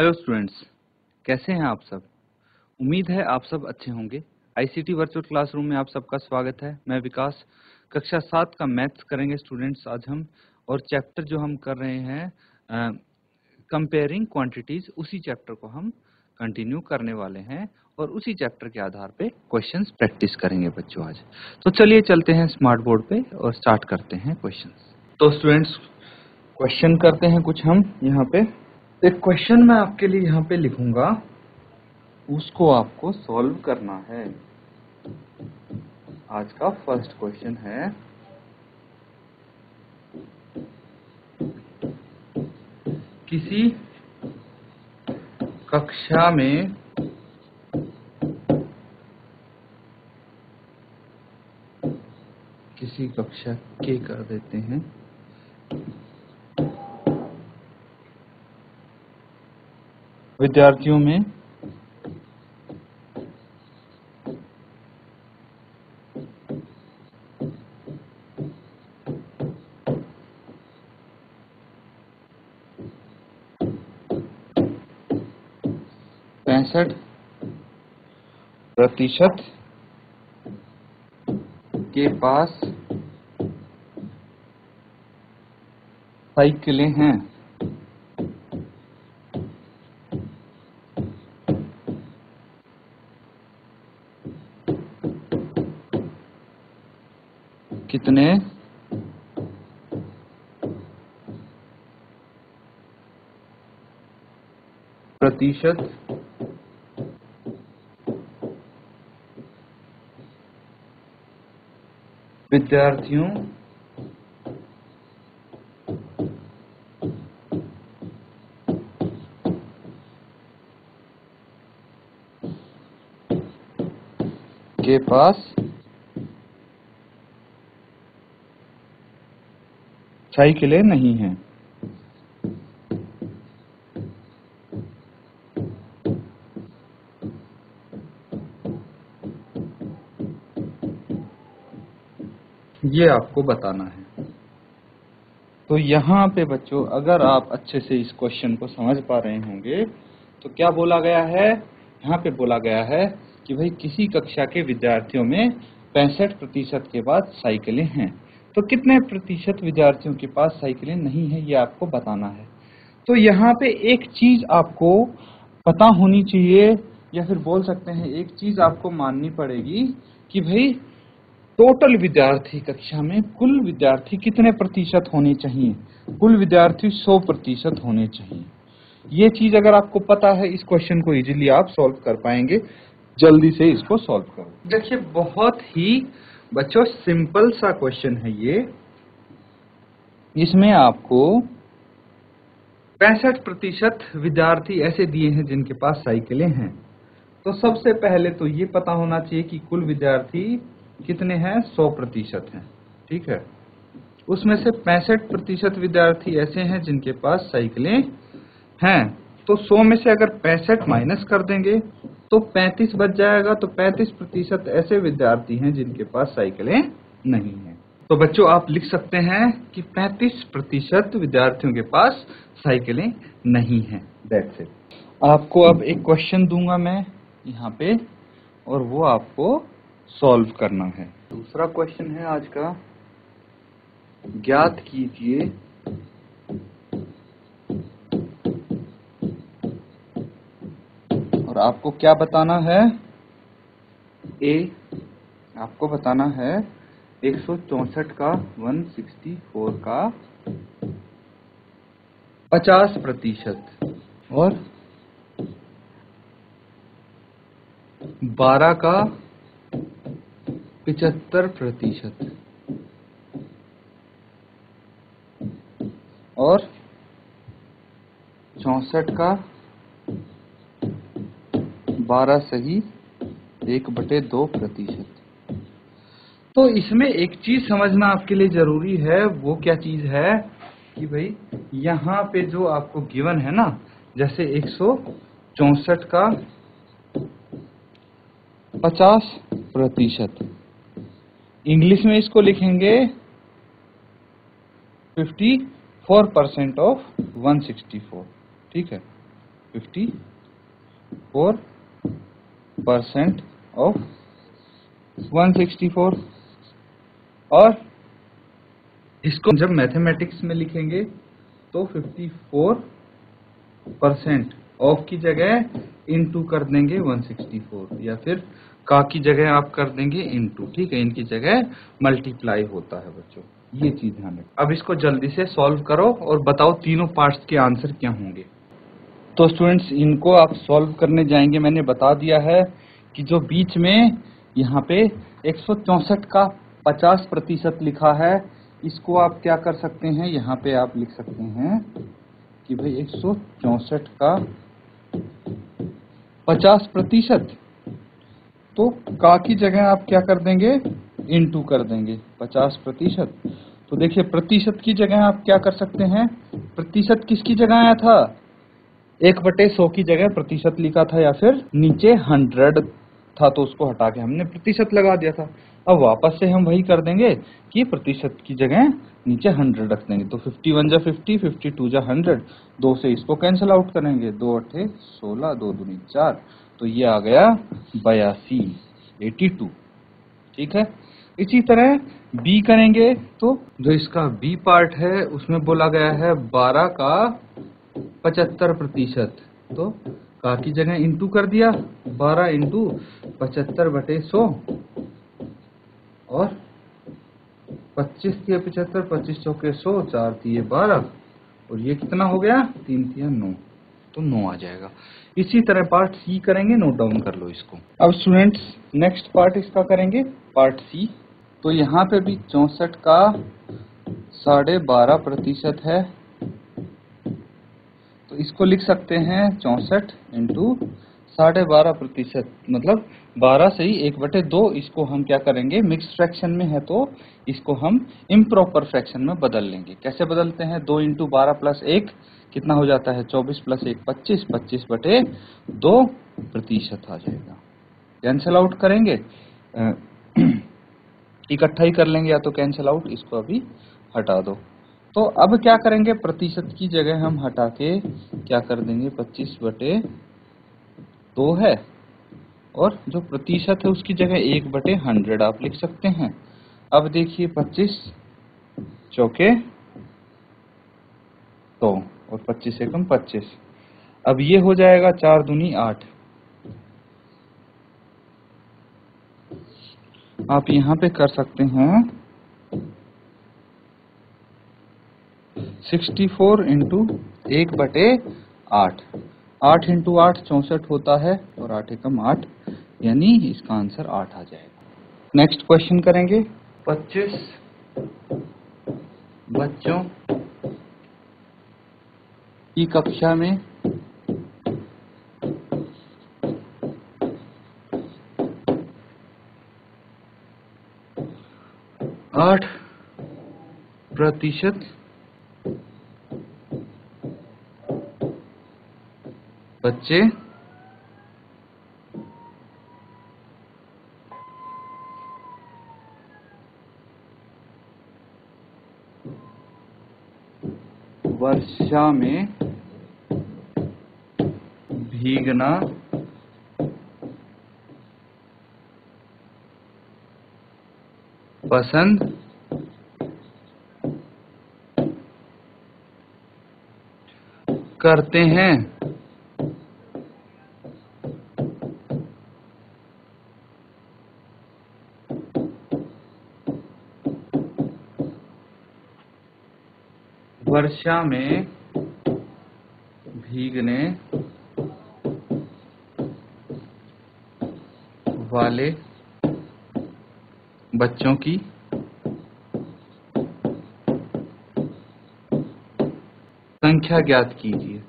Hello students, कैसे हैं आप सब। उम्मीद है आप सब अच्छे होंगे। आईसीटी वर्चुअल क्लासरूम में आप सबका स्वागत है। मैं विकास, कक्षा 7 का मैथ्स करेंगे स्टूडेंट्स आज हम। और चैप्टर जो हम कर रहे हैं कंपेयरिंग क्वांटिटीज, उसी चैप्टर को हम कंटिन्यू करने वाले हैं और उसी चैप्टर के आधार पे क्वेश्चंस प्रैक्टिस करेंगे बच्चों आज। तो चलिए चलते हैं स्मार्ट बोर्ड पे और स्टार्ट करते हैं क्वेश्चंस। तो स्टूडेंट्स, क्वेश्चन करते हैं कुछ हम यहाँ पे। एक क्वेश्चन मैं आपके लिए यहाँ पे लिखूंगा, उसको आपको सॉल्व करना है। आज का फर्स्ट क्वेश्चन है, किसी कक्षा में किसी कक्षा के कर देते हैं विद्यार्थियों में पैंसठ प्रतिशत के पास साइकिलें हैं। कितने प्रतिशत विद्यार्थियों के पास साइकिलें नहीं हैं। ये आपको बताना है। तो यहाँ पे बच्चों, अगर आप अच्छे से इस क्वेश्चन को समझ पा रहे होंगे तो क्या बोला गया है, यहाँ पे बोला गया है कि भाई किसी कक्षा के विद्यार्थियों में 65% के पास साइकिलें हैं। तो कितने प्रतिशत विद्यार्थियों के पास साइकिलें नहीं है, ये आपको बताना है। तो यहाँ पे एक चीज आपको पता होनी चाहिए, या फिर बोल सकते हैं एक चीज आपको माननी पड़ेगी कि भाई टोटल विद्यार्थी कक्षा में कुल विद्यार्थी कितने प्रतिशत होने चाहिए। कुल विद्यार्थी 100% होने चाहिए। ये चीज अगर आपको पता है, इस क्वेश्चन को इजीली आप सॉल्व कर पाएंगे। जल्दी से इसको सॉल्व करो। देखिए, बहुत ही बच्चों सिंपल सा क्वेश्चन है ये। इसमें आपको 65% विद्यार्थी ऐसे दिए हैं जिनके पास साइकिलें हैं। तो सबसे पहले तो ये पता होना चाहिए कि कुल विद्यार्थी कितने हैं, 100% हैं। ठीक है, उसमें से 65% विद्यार्थी ऐसे हैं जिनके पास साइकिलें हैं। तो 100 में से अगर 65 माइनस कर देंगे तो 35 बच जाएगा। तो 35% ऐसे विद्यार्थी हैं जिनके पास साइकिलें नहीं हैं। तो बच्चों, आप लिख सकते हैं कि 35% विद्यार्थियों के पास साइकिलें नहीं हैं। That's it. आपको अब एक क्वेश्चन दूंगा मैं यहाँ पे, और वो आपको सॉल्व करना है। दूसरा क्वेश्चन है आज का, ज्ञात कीजिए और आपको क्या बताना है, आपको बताना है 164 का 164 का 50% और 12 का 75% और 64 का 12 सही 1/2%। तो इसमें एक चीज समझना आपके लिए जरूरी है। वो क्या चीज है कि भाई यहाँ पे जो आपको गिवन है ना, जैसे 164 का 50%, इंग्लिश में इसको लिखेंगे 54% ऑफ 164। ठीक है, 54% ऑफ 164। और इसको जब मैथमेटिक्स में लिखेंगे तो 54% ऑफ की जगह इनटू कर देंगे 164, या फिर का की जगह आप कर देंगे इनटू। ठीक है, इनकी जगह मल्टीप्लाई होता है बच्चों, ये चीज ध्यान रखो। अब इसको जल्दी से सॉल्व करो और बताओ तीनों पार्ट्स के आंसर क्या होंगे। तो स्टूडेंट्स, इनको आप सॉल्व करने जाएंगे, मैंने बता दिया है कि जो बीच में यहाँ पे 164 का 50% लिखा है, इसको आप क्या कर सकते हैं, यहाँ पे आप लिख सकते हैं कि भाई 164 का 50%, तो का की जगह आप क्या कर देंगे, इनटू कर देंगे 50%। तो देखिए प्रतिशत की जगह आप क्या कर सकते हैं, प्रतिशत किसकी जगह आया था, 1/100 की जगह प्रतिशत लिखा था, या फिर नीचे 100 था तो उसको हटा के हमने प्रतिशत लगा दिया था। अब वापस से हम वही कर देंगे कि प्रतिशत की जगह नीचे 100 रख देंगे। तो 51 जा 50, 52 जा 100, 2 से इसको कैंसिल आउट करेंगे, 2 8 16, 2 दूनी 4, तो ये आ गया 82। ठीक है, इसी तरह बी करेंगे तो जो इसका बी पार्ट है उसमें बोला गया है 12 का 75%। तो का की जगह इंटू कर दिया, 12 इंटू 75/100, और 25 दिया 75, 25 चौके 100, 4 दिए 12, और ये कितना हो गया, 3 दिया 9, तो 9 आ जाएगा। इसी तरह पार्ट सी करेंगे, नोट डाउन कर लो इसको। अब स्टूडेंट्स नेक्स्ट पार्ट इसका करेंगे, पार्ट सी। तो यहाँ पे भी 64 का 12.5% है, तो इसको लिख सकते हैं 64 इंटू 12.5%, मतलब 12 से ही 1/2। इसको हम क्या करेंगे, मिक्स फ्रैक्शन में है तो इसको हम इम्प्रॉपर फ्रैक्शन में बदल लेंगे। कैसे बदलते हैं, 2 इंटू 12 प्लस 1 कितना हो जाता है, 24 प्लस 1 25, 25/2% आ जाएगा। कैंसिल आउट करेंगे, इकट्ठा ही कर लेंगे या तो कैंसिल आउट, इसको अभी हटा दो। तो अब क्या करेंगे, प्रतिशत की जगह हम हटा के क्या कर देंगे, 25/2 है, और जो प्रतिशत है उसकी जगह 1/100 आप लिख सकते हैं। अब देखिए 25 चौके 100 और 25 एकम 25, अब ये हो जाएगा 4 दूनी 8। आप यहाँ पे कर सकते हैं 64 इंटू 1/8, 8 इंटू 8 64 होता है, और 8 एकम 8, यानी इसका आंसर 8 आ जाएगा। नेक्स्ट क्वेश्चन करेंगे, 25 बच्चों की कक्षा में 8% बच्चे वर्षा में भीगना पसंद करते हैं। वर्षा में भीगने वाले बच्चों की संख्या ज्ञात कीजिए।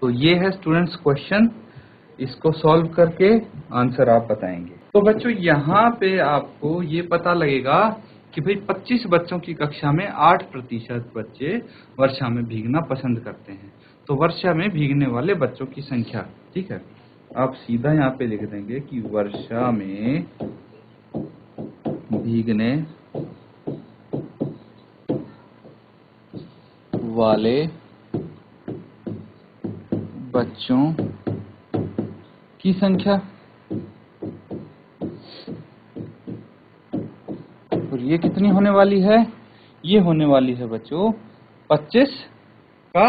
तो ये है स्टूडेंट्स क्वेश्चन, इसको सॉल्व करके आंसर आप बताएंगे। तो बच्चों यहाँ पे आपको ये पता लगेगा कि भाई 25 बच्चों की कक्षा में 8% बच्चे वर्षा में भीगना पसंद करते हैं। तो वर्षा में भीगने वाले बच्चों की संख्या, ठीक है। आप सीधा यहाँ पे लिख देंगे कि वर्षा में भीगने वाले बच्चों की संख्या, और ये कितनी होने वाली है? ये होने वाली है बच्चों 25 का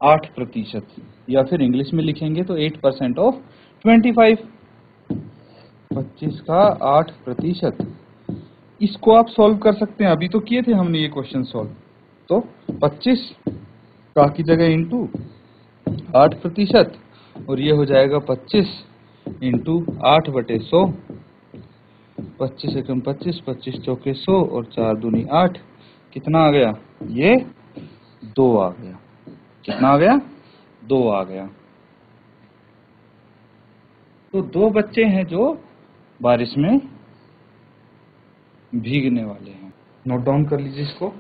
8%, या फिर इंग्लिश में लिखेंगे तो 8% ऑफ 25। 25 का 8%। इसको आप सॉल्व कर सकते हैं, अभी तो किए थे हमने ये क्वेश्चन सॉल्व। तो 25 का की जगह इंटू 8%, और ये हो जाएगा 25 इंटू 8/100। 25 एकम 25, 25 चौके 100 और 4 दूनी 8। कितना आ गया? ये 2 आ गया। कितना आ गया? 2 आ गया। तो 2 बच्चे हैं जो बारिश में भीगने वाले हैं। नोट डाउन कर लीजिए इसको।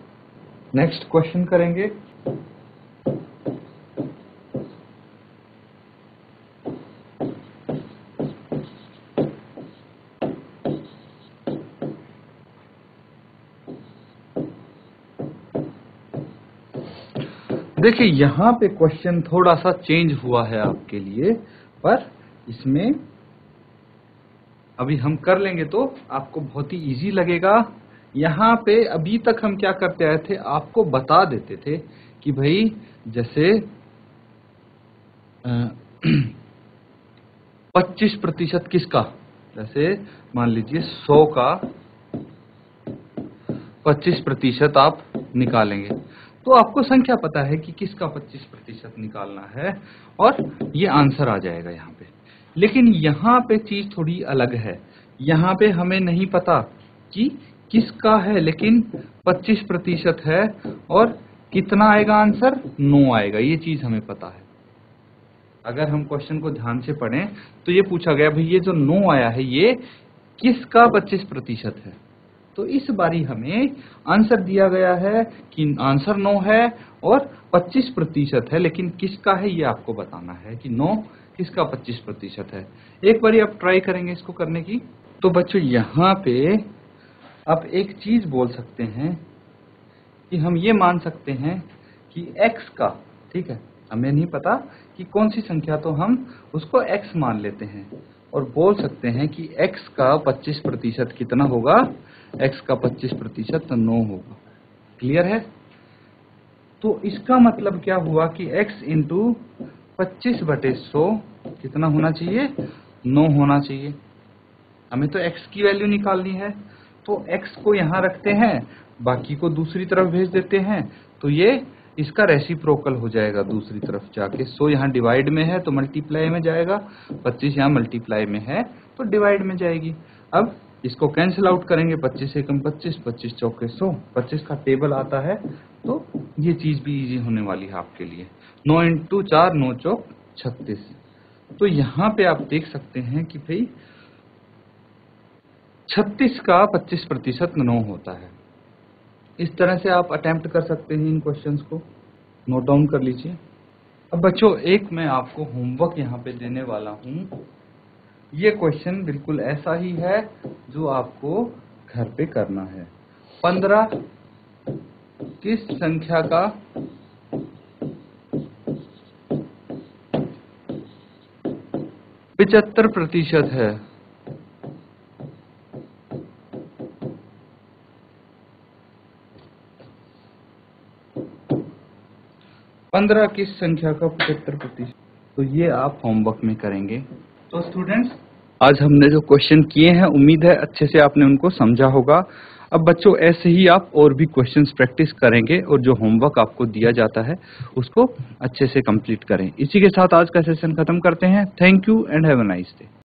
नेक्स्ट क्वेश्चन करेंगे। देखिए यहाँ पे क्वेश्चन थोड़ा सा चेंज हुआ है आपके लिए, पर इसमें अभी हम कर लेंगे तो आपको बहुत ही इजी लगेगा। यहाँ पे अभी तक हम क्या करते आए थे, आपको बता देते थे कि भाई जैसे 25% किसका, जैसे मान लीजिए 100 का 25% आप निकालेंगे, तो आपको संख्या पता है कि किसका 25% निकालना है और ये आंसर आ जाएगा यहाँ पे। लेकिन यहाँ पे चीज थोड़ी अलग है। यहाँ पे हमें नहीं पता कि किसका है, लेकिन 25% है और कितना आएगा आंसर? 9 आएगा। ये चीज हमें पता है। अगर हम क्वेश्चन को ध्यान से पढ़ें तो ये पूछा गया भाई ये जो 9 आया है ये किसका 25% है। तो इस बारी हमें आंसर दिया गया है कि आंसर 9 है और 25% है, लेकिन किसका है ये आपको बताना है कि 9 किसका 25% है। एक बारी आप ट्राई करेंगे इसको करने की। तो बच्चों यहाँ पे आप एक चीज बोल सकते हैं कि हम ये मान सकते हैं कि x का, ठीक है, हमें नहीं पता कि कौन सी संख्या, तो हम उसको x मान लेते हैं और बोल सकते हैं कि x का 25% कितना होगा? x का 25% 9 होगा। क्लियर है? तो इसका मतलब क्या हुआ कि x इंटू 25/100 कितना होना चाहिए? 9 होना चाहिए। हमें तो x की वैल्यू निकालनी है, तो x को यहाँ रखते हैं, बाकी को दूसरी तरफ भेज देते हैं, तो ये इसका रेसिप्रोकल हो जाएगा दूसरी तरफ जाके। 100 यहाँ डिवाइड में है तो मल्टीप्लाई में जाएगा, 25 यहाँ मल्टीप्लाई में है तो डिवाइड में जाएगी। अब इसको कैंसिल आउट करेंगे, 25 एकम 25, 25 चौके 100, 25 का टेबल आता है, तो ये चीज भी इजी होने वाली है आपके लिए। 9 इंटू 4 9 चौक 36। तो यहाँ पे आप देख सकते हैं कि भाई 36 का 25% 9 होता है। इस तरह से आप अटेम्प्ट कर सकते हैं इन क्वेश्चंस को। नोट डाउन कर लीजिए। अब बच्चों एक मैं आपको होमवर्क यहाँ पे देने वाला हूँ। ये क्वेश्चन बिल्कुल ऐसा ही है जो आपको घर पे करना है। 15 किस संख्या का 75% है? 15 किस संख्या का 75%? तो ये आप होमवर्क में करेंगे। तो स्टूडेंट्स आज हमने जो क्वेश्चन किए हैं उम्मीद है अच्छे से आपने उनको समझा होगा। अब बच्चों ऐसे ही आप और भी क्वेश्चंस प्रैक्टिस करेंगे और जो होमवर्क आपको दिया जाता है उसको अच्छे से कंप्लीट करें। इसी के साथ आज का सेशन खत्म करते हैं। Thank you and have a nice day.